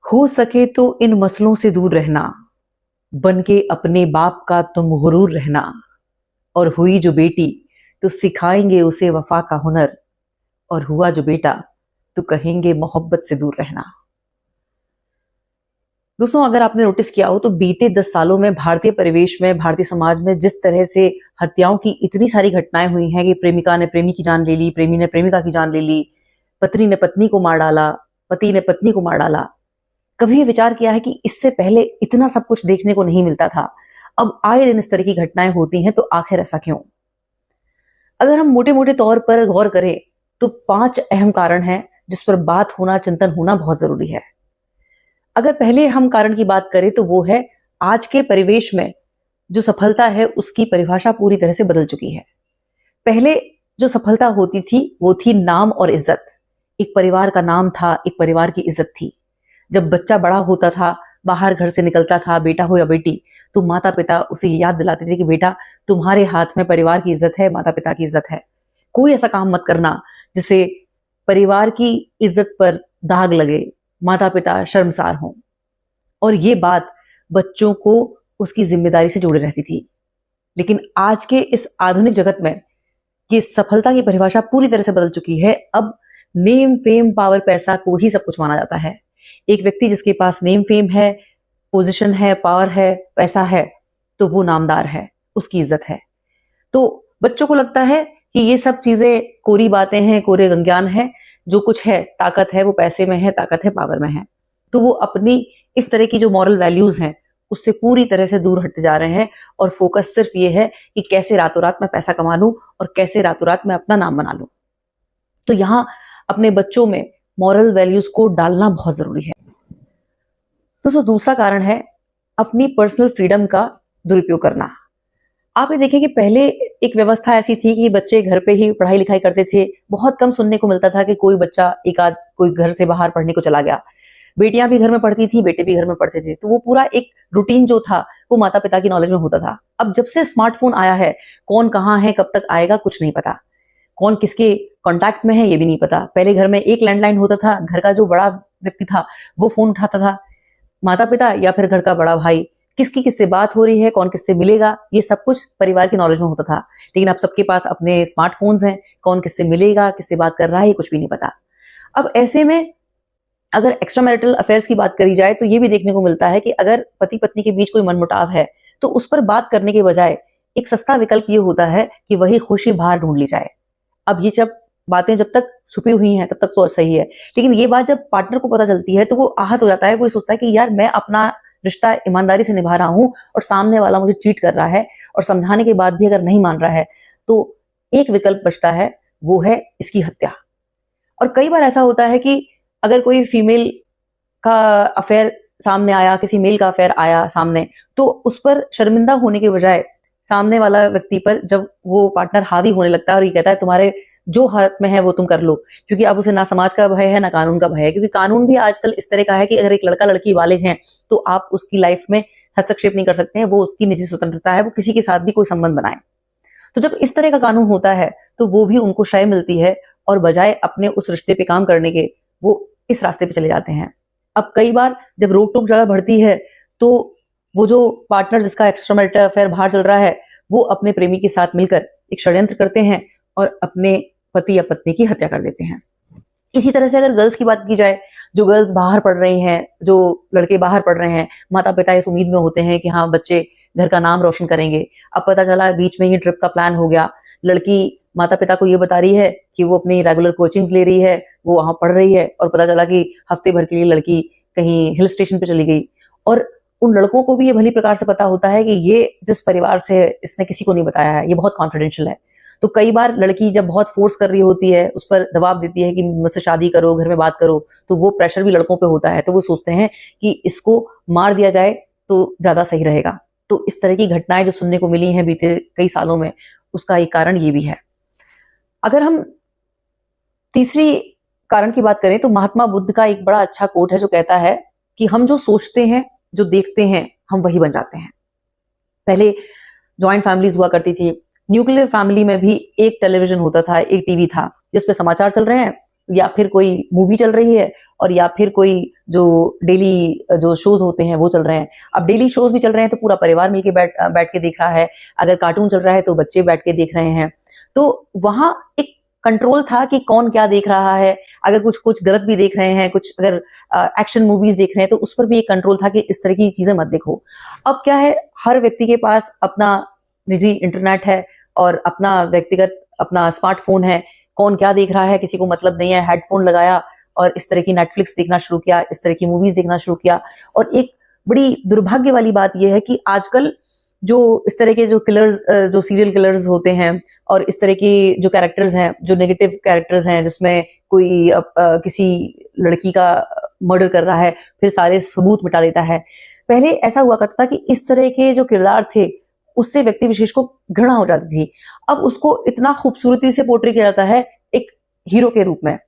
हो सके तो इन मसलों से दूर रहना, बन के अपने बाप का तुम गुरूर रहना। और हुई जो बेटी तो सिखाएंगे उसे वफा का हुनर, और हुआ जो बेटा तो कहेंगे मोहब्बत से दूर रहना। दोस्तों, अगर आपने नोटिस किया हो तो बीते 10 सालों में भारतीय परिवेश में, भारतीय समाज में जिस तरह से हत्याओं की इतनी सारी घटनाएं हुई हैं कि प्रेमिका ने प्रेमी की जान ले ली, प्रेमी ने प्रेमिका की जान ले ली, पत्नी ने पत्नी को मार डाला, पति ने पत्नी को मार डाला। कभी ये विचार किया है कि इससे पहले इतना सब कुछ देखने को नहीं मिलता था, अब आए दिन इस तरह की घटनाएं होती हैं, तो आखिर ऐसा क्यों? अगर हम मोटे मोटे तौर पर गौर करें तो 5 अहम कारण हैं जिस पर बात होना, चिंतन होना बहुत जरूरी है। अगर पहले हम कारण की बात करें तो वो है, आज के परिवेश में जो सफलता है उसकी परिभाषा पूरी तरह से बदल चुकी है। पहले जो सफलता होती थी वो थी नाम और इज्जत। एक परिवार का नाम था, एक परिवार की इज्जत थी। जब बच्चा बड़ा होता था, बाहर घर से निकलता था, बेटा हो या बेटी, तो माता पिता उसे याद दिलाते थे कि बेटा, तुम्हारे हाथ में परिवार की इज्जत है, माता पिता की इज्जत है। कोई ऐसा काम मत करना जिससे परिवार की इज्जत पर दाग लगे, माता पिता शर्मसार हों। और ये बात बच्चों को उसकी जिम्मेदारी से जुड़े रहती थी। लेकिन आज के इस आधुनिक जगत में ये सफलता की परिभाषा पूरी तरह से बदल चुकी है। अब नेम, फेम, पावर, पैसा को ही सब कुछ माना जाता है। एक व्यक्ति जिसके पास नेम, फेम है, पोजीशन है, पावर है, पैसा है, तो वो नामदार है, उसकी इज्जत है। तो बच्चों को लगता है कि ये सब चीजें कोरी बातें हैं, कोरे गंज्ञान है। जो कुछ है, ताकत है, वो पैसे में है, ताकत है, पावर में है। तो वो अपनी इस तरह की जो मॉरल वैल्यूज हैं उससे पूरी तरह से दूर हटते जा रहे हैं, और फोकस सिर्फ ये है कि कैसे रातों रात मैं पैसा कमा लूं और कैसे रातों रात मैं अपना नाम बना लूं। तो यहां अपने बच्चों में मॉरल वैल्यूज को डालना बहुत जरूरी है। दोस्तों, दूसरा कारण है अपनी पर्सनल फ्रीडम का दुरुपयोग करना। आप ये देखें कि पहले एक व्यवस्था ऐसी थी कि बच्चे घर पे ही पढ़ाई लिखाई करते थे। बहुत कम सुनने को मिलता था कि कोई बच्चा, एक आध कोई घर से बाहर पढ़ने को चला गया। बेटियां भी घर में पढ़ती थी, बेटे भी घर में पढ़ते थे। तो वो पूरा एक रूटीन जो था वो माता पिता की नॉलेज में होता था। अब जब से स्मार्टफोन आया है, कौन कहाँ है, कब तक आएगा, कुछ नहीं पता। कौन किसके कॉन्टैक्ट में है ये भी नहीं पता। पहले घर में एक लैंडलाइन होता था, घर का जो बड़ा व्यक्ति था वो फोन उठाता था, माता पिता या फिर घर का बड़ा भाई, किसकी किससे बात हो रही है, कौन किससे मिलेगा, ये सब कुछ परिवार की नॉलेज में होता था। लेकिन अब सबके पास अपने स्मार्टफोन्स हैं, कौन किससे मिलेगा, किससे बात कर रहा है, ये कुछ भी नहीं पता। अब ऐसे में अगर एक्स्ट्रा मैरिटल अफेयर्स की बात करी जाए तो ये भी देखने को मिलता है कि अगर पति पत्नी के बीच कोई मनमुटाव है तो उस पर बात करने के बजाय एक सस्ता विकल्प ये होता है कि वही खुशी बाहर ढूंढ ली जाए। अब ये जब बातें जब तक छुपी हुई हैं तब तक तो सही है, लेकिन ये बात जब पार्टनर को पता चलती है तो वो आहत हो जाता है। वो सोचता है कि यार, मैं अपना रिश्ता ईमानदारी से निभा रहा हूं और सामने वाला मुझे चीट कर रहा है, और समझाने के बाद भी अगर नहीं मान रहा है तो एक विकल्प बचता है, वो है इसकी हत्या। और कई बार ऐसा होता है कि अगर कोई फीमेल का अफेयर सामने आया, किसी मेल का अफेयर आया सामने, तो उस पर शर्मिंदा होने के बजाय सामने वाला व्यक्ति पर जब वो पार्टनर हावी होने लगता है और ये कहता है तुम्हारे जो हाथ में है वो तुम कर लो, क्योंकि अब उसे ना समाज का भय है ना कानून का भय है। क्योंकि कानून भी आजकल इस तरह का है कि अगर एक लड़का लड़की वाले हैं तो आप उसकी लाइफ में हस्तक्षेप नहीं कर सकते हैं, वो उसकी निजी स्वतंत्रता है, वो किसी के साथ भी कोई संबंध बनाए। तो जब इस तरह का कानून होता है तो वो भी उनको शय मिलती है, और बजाय अपने उस रिश्ते पे काम करने के वो इस रास्ते पे चले जाते हैं। अब कई बार जब रोक टोक ज्यादा बढ़ती है तो वो जो पार्टनर जिसका एक्स्ट्रा मैरिटल अफेयर बाहर चल रहा है वो अपने प्रेमी के साथ मिलकर एक षड्यंत्र करते हैं और अपने पति या पत्नी की हत्या कर देते हैं। इसी तरह से अगर गर्ल्स की बात की जाए, जो गर्ल्स बाहर पढ़ रही हैं, जो लड़के बाहर पढ़ रहे हैं, माता पिता इस उम्मीद में होते हैं कि हाँ, बच्चे घर का नाम रोशन करेंगे। अब पता चला बीच में ही ट्रिप का प्लान हो गया, लड़की माता पिता को ये बता रही है कि वो अपनी रेगुलर कोचिंग्स ले रही है, वो वहां पढ़ रही है, और पता चला कि हफ्ते भर के लिए लड़की कहीं हिल स्टेशन पे चली गई। और उन लड़कों को भी ये भली प्रकार से पता होता है कि ये जिस परिवार से इसने किसी को नहीं बताया है, ये बहुत कॉन्फिडेंशियल है। तो कई बार लड़की जब बहुत फोर्स कर रही होती है, उस पर दबाव देती है कि मुझसे शादी करो, घर में बात करो, तो वो प्रेशर भी लड़कों पे होता है। तो वो सोचते हैं कि इसको मार दिया जाए तो ज्यादा सही रहेगा। तो इस तरह की घटनाएं जो सुनने को मिली हैं बीते कई सालों में, उसका एक कारण ये भी है। अगर हम तीसरी कारण की बात करें तो महात्मा बुद्ध का एक बड़ा अच्छा कोट है जो कहता है कि हम जो सोचते हैं, जो देखते हैं, हम वही बन जाते हैं। पहले ज्वाइंट फैमिलीज हुआ करती थी। न्यूक्लियर फैमिली में भी एक टेलीविजन होता था, एक टीवी था जिसपे समाचार चल रहे हैं, या फिर कोई मूवी चल रही है, और या फिर कोई जो डेली जो शोज होते हैं वो चल रहे हैं। अब डेली शोज भी चल रहे हैं तो पूरा परिवार मिलके बैठ के देख रहा है, अगर कार्टून चल रहा है तो बच्चे बैठ के देख रहे हैं। तो वहां एक कंट्रोल था कि कौन क्या देख रहा है, अगर कुछ कुछ गलत भी देख रहे हैं, कुछ अगर एक्शन मूवीज देख रहे हैं तो उस पर भी एक कंट्रोल था कि इस तरह की चीजें मत देखो। अब क्या है, हर व्यक्ति के पास अपना निजी इंटरनेट है और अपना व्यक्तिगत अपना स्मार्टफोन है, कौन क्या देख रहा है किसी को मतलब नहीं है। हेडफोन लगाया और इस तरह की नेटफ्लिक्स देखना शुरू किया, इस तरह की मूवीज देखना शुरू किया। और एक बड़ी दुर्भाग्य वाली बात यह है कि आजकल जो इस तरह के जो किलर्स, जो सीरियल किलर्स होते हैं और इस तरह के जो कैरेक्टर्स हैं, जो नेगेटिव कैरेक्टर्स हैं, जिसमें कोई किसी लड़की का मर्डर कर रहा है फिर सारे सबूत मिटा देता है। पहले ऐसा हुआ करता था कि इस तरह के जो किरदार थे उससे व्यक्ति विशेष को घृणा हो जाती थी। अब उसको इतना खूबसूरती से पोर्ट्रे किया जाता है एक हीरो के रूप में,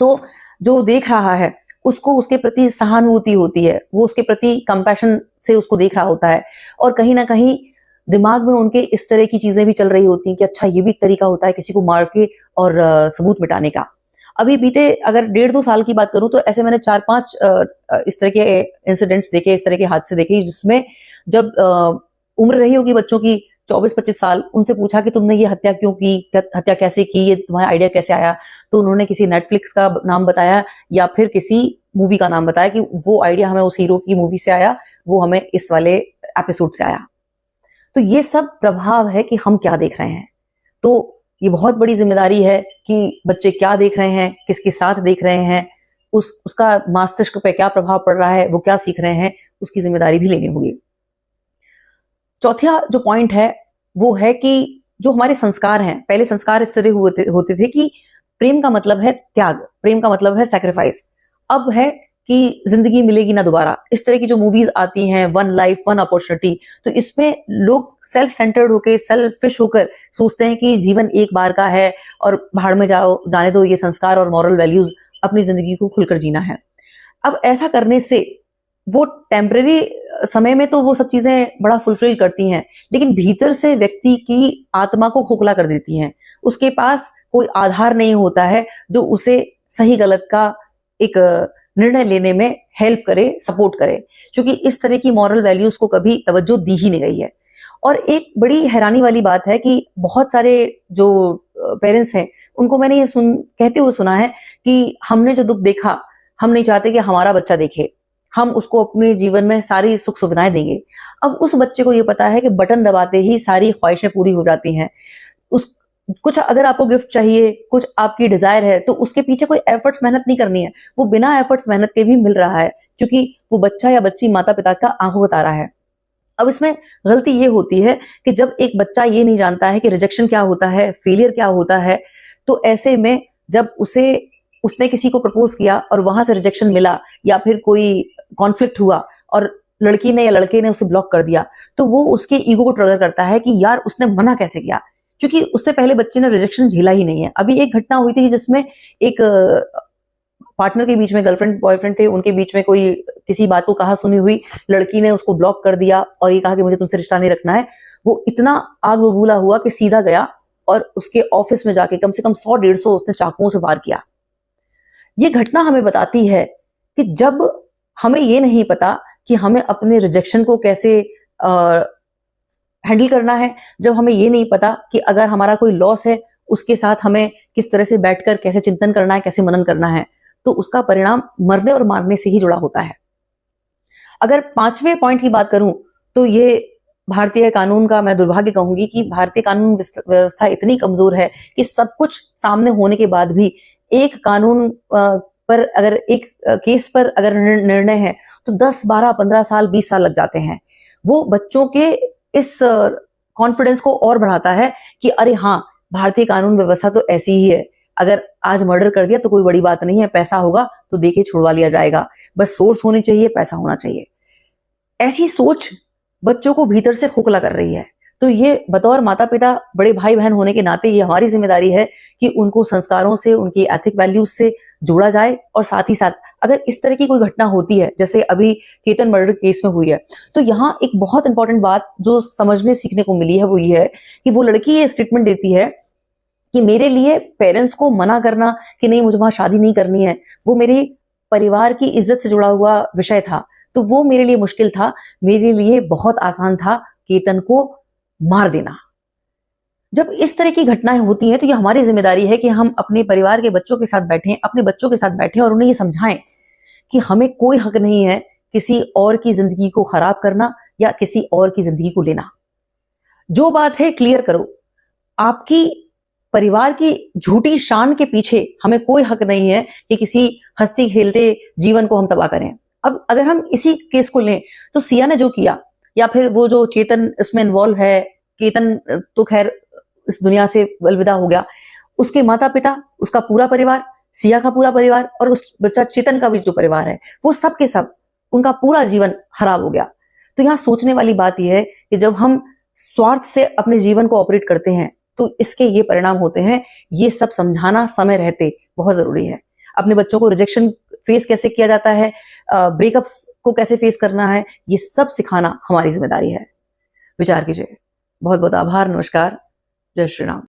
तो जो देख रहा है उसको उसके प्रति सहानुभूति होती है, वो उसके प्रति कंपैशन से उसको देख रहा होता है। और कहीं ना कहीं दिमाग में उनके इस तरह की चीजें भी चल रही होती हैं कि अच्छा ये भी एक तरीका होता है किसी को मार के और सबूत मिटाने का। अभी बीते अगर 1.5-2 साल की बात करूं तो ऐसे मैंने 4-5 इस तरह के इंसिडेंट्स देखे, इस तरह के हादसे देखे, जिसमें जब उम्र रही होगी बच्चों की 24-25 साल, उनसे पूछा कि तुमने ये हत्या क्यों की, हत्या कैसे की, ये तुम्हारा आइडिया कैसे आया, तो उन्होंने किसी नेटफ्लिक्स का नाम बताया या फिर किसी मूवी का नाम बताया कि वो आइडिया हमें उस हीरो की मूवी से आया, वो हमें इस वाले एपिसोड से आया। तो ये सब प्रभाव है कि हम क्या देख रहे हैं। तो ये बहुत बड़ी जिम्मेदारी है कि बच्चे क्या देख रहे हैं, किसके साथ देख रहे हैं, उसका मस्तिष्क पे क्या प्रभाव पड़ रहा है, वो क्या सीख रहे हैं, उसकी जिम्मेदारी भी लेनी होगी। चौथा जो पॉइंट है वो है कि जो हमारे संस्कार हैं, पहले संस्कार इस तरह होते थे कि प्रेम का मतलब है त्याग, प्रेम का मतलब है सैक्रिफाइस। अब है कि जिंदगी मिलेगी ना दोबारा। इस तरह की जो मूवीज आती हैं, वन लाइफ वन अपॉर्चुनिटी, तो इसमें लोग सेल्फ सेंटर्ड होकर, सेल्फिश होकर सोचते हैं कि जीवन एक बार का है और भाड़ में जाओ, जाने दो ये संस्कार और मॉरल वैल्यूज, अपनी जिंदगी को खुलकर जीना है। अब ऐसा करने से वो टेम्परेरी समय में तो वो सब चीजें बड़ा फुलफिल करती हैं, लेकिन भीतर से व्यक्ति की आत्मा को खोखला कर देती हैं। उसके पास कोई आधार नहीं होता है जो उसे सही गलत का एक निर्णय लेने में हेल्प करे, सपोर्ट करे, क्योंकि इस तरह की मॉरल वैल्यूज को कभी तवज्जो दी ही नहीं गई है। और एक बड़ी हैरानी वाली बात है कि बहुत सारे जो पेरेंट्स हैं उनको मैंने ये कहते हुए सुना है कि हमने जो दुख देखा, हम नहीं चाहते कि हमारा बच्चा देखे, हम उसको अपने जीवन में सारी सुख सुविधाएं देंगे। अब उस बच्चे को ये पता है कि बटन दबाते ही सारी ख्वाहिशें पूरी हो जाती हैं। उस कुछ अगर आपको गिफ्ट चाहिए, कुछ आपकी डिजायर है, तो उसके पीछे कोई एफर्ट्स मेहनत नहीं करनी है, वो बिना एफर्ट्स मेहनत के भी मिल रहा है, क्योंकि वो बच्चा या बच्ची माता पिता का आंखों का तारा है। अब इसमें गलती ये होती है कि जब एक बच्चा ये नहीं जानता है कि रिजेक्शन क्या होता है, फेलियर क्या होता है, तो ऐसे में जब उसने किसी को प्रपोज किया और वहां से रिजेक्शन मिला या फिर कोई कॉन्फ्लिक्ट हुआ और लड़की ने या लड़के ने उसे ब्लॉक कर दिया, तो वो उसके ईगो को ट्रिगर करता है कि यार उसने मना कैसे किया, क्योंकि उससे पहले बच्चे ने रिजेक्शन झेला ही नहीं है। अभी एक घटना हुई थी जिसमें एक पार्टनर के बीच में, गर्लफ्रेंड बॉयफ्रेंड थे, उनके बीच में कोई किसी बात को कहा सुनी हुई, लड़की ने उसको ब्लॉक कर दिया और ये कहा कि मुझे तुमसे रिश्ता नहीं रखना है। वो इतना आग बबूला हुआ कि सीधा गया और उसके ऑफिस में जाके कम से कम 100-150 उसने चाकुओं से वार किया। ये घटना हमें बताती है कि जब हमें ये नहीं पता कि हमें अपने रिजेक्शन को कैसे हैंडल करना है, जब हमें ये नहीं पता कि अगर हमारा कोई लॉस है उसके साथ हमें किस तरह से बैठकर कैसे चिंतन करना है, कैसे मनन करना है, तो उसका परिणाम मरने और मारने से ही जुड़ा होता है। अगर 5वें पॉइंट की बात करूं तो ये भारतीय कानून का मैं दुर्भाग्य कहूंगी कि भारतीय कानून व्यवस्था इतनी कमजोर है कि सब कुछ सामने होने के बाद भी एक कानून पर अगर एक केस पर अगर निर्णय है तो 10, 12, 15 साल, 20 साल लग जाते हैं। वो बच्चों के इस कॉन्फिडेंस को और बढ़ाता है कि अरे हाँ, भारतीय कानून व्यवस्था तो ऐसी ही है, अगर आज मर्डर कर दिया तो कोई बड़ी बात नहीं है, पैसा होगा तो देके छुड़वा लिया जाएगा, बस सोर्स होनी चाहिए, पैसा होना चाहिए। ऐसी सोच बच्चों को भीतर से खोखला कर रही है। तो ये बतौर माता पिता, बड़े भाई बहन होने के नाते ये हमारी जिम्मेदारी है कि उनको संस्कारों से, उनकी एथिक वैल्यूज से जोड़ा जाए। और साथ ही साथ अगर इस तरह की कोई घटना होती है जैसे अभी केतन मर्डर केस में हुई है, तो यहाँ एक बहुत इंपॉर्टेंट बात जो समझने सीखने को मिली है वो ये है कि वो लड़की ये स्टेटमेंट देती है कि मेरे लिए पेरेंट्स को मना करना कि नहीं मुझे वहां शादी नहीं करनी है, वो मेरे परिवार की इज्जत से जुड़ा हुआ विषय था। तो वो मेरे लिए मुश्किल था। मेरे लिए बहुत आसान था केतन को मार देना। जब इस तरह की घटनाएं होती हैं तो ये हमारी जिम्मेदारी है कि हम अपने परिवार के बच्चों के साथ बैठें, अपने बच्चों के साथ बैठें और उन्हें ये समझाएं कि हमें कोई हक नहीं है किसी और की जिंदगी को खराब करना या किसी और की जिंदगी को लेना। जो बात है क्लियर करो। आपकी परिवार की झूठी शान के पीछे हमें कोई हक नहीं है कि किसी हंसते खेलते जीवन को हम तबाह करें। अब अगर हम इसी केस को लें तो सिया ने जो किया, या फिर वो जो चेतन इसमें इन्वॉल्व है, केतन तो खैर इस दुनिया से अलविदा हो गया, उसके माता पिता, उसका पूरा परिवार, सिया का पूरा परिवार और उस बच्चा चेतन का भी जो परिवार है, वो सब के सब उनका पूरा जीवन खराब हो गया। तो यहाँ सोचने वाली बात यह है कि जब हम स्वार्थ से अपने जीवन को ऑपरेट करते हैं तो इसके ये परिणाम होते हैं। ये सब समझाना समय रहते बहुत जरूरी है। अपने बच्चों को रिजेक्शन फेस कैसे किया जाता है, ब्रेकअप्स को कैसे फेस करना है, ये सब सिखाना हमारी जिम्मेदारी है। विचार कीजिए। बहुत बहुत आभार। नमस्कार। जय श्री राम।